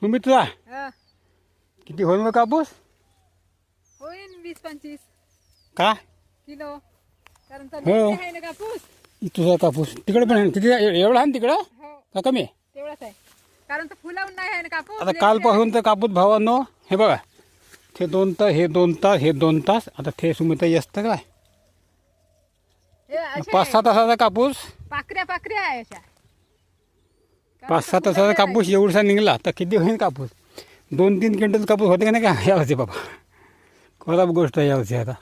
सुमित्रा हा, किती होईल मग कापूस होईन 20-25 का किलो. कारण तर हो. मोठे आहे ना कापूस. तुझा कापूस तिकडे पण आहे किती एवढा आहे ना तिकडं हो, का कमी आहे? तेवढाच आहे. कारण तर फुलावून नाही आहे ना कापूस. आता लेट कालपासून तर कापूस भावांनो हे बघा ते 2 तास हे 2 तास हे 2 तास आता ते सुमित्रा असतं काय हे असे 5-6 तासाचा कापूस पाकऱ्या पाकऱ्या आहे अशा. 5-6 तासाचा कापूस एवढसा निघाला तर किती होईल कापूस 2-3 क्विंटल कापूस होते का नाही का यावर्षी बाबा खराब गोष्ट आहे यावर्षी. आता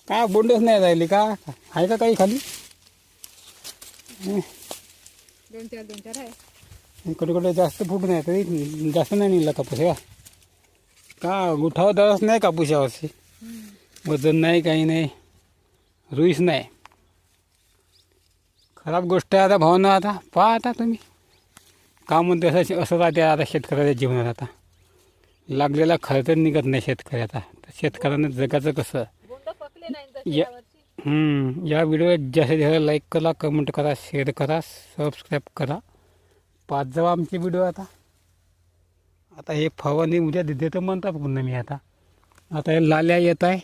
काय बोंडच नाही राहिली का आहे का काही खाली 2-4 आहे. इकडे कुठे जास्त फूट नाही तरी जास्त नाही निघाला कापूस हे का गुठावर दरच नाही कापूस यावर्षी. वजन नाही काही नाही रुईच नाही. खराब गोष्ट आहे आता भावना. आता पहा आता तुम्ही का म्हणते असं राहते आता शेतकऱ्याच्या जीवनात. आता लागलेला खर्च निघत नाही शेतकऱ्याचा. तर शेतकऱ्यानं जगाचं कसं बोंड पकले नाही तसे या यावर्षी. या व्हिडिओ जास्तीत जास्त लाईक करा, कमेंट करा, शेअर करा, सबस्क्राईब करा. पाच जावा आमचे व्हिडिओ. आता हे फवारणी उद्या देतो म्हणतात पुन्हा मी. आता हे लाल्या येत आहे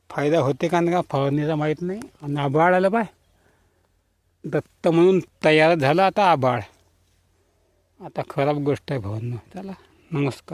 फायदा होते का नाही का फवारणीचा माहीत नाही. आणि आभाळ आलं पाय दत्त म्हणून तयार झालं आता आभाळ. आता खराब गोष्ट आहे भावांनो. चला नमस्कार.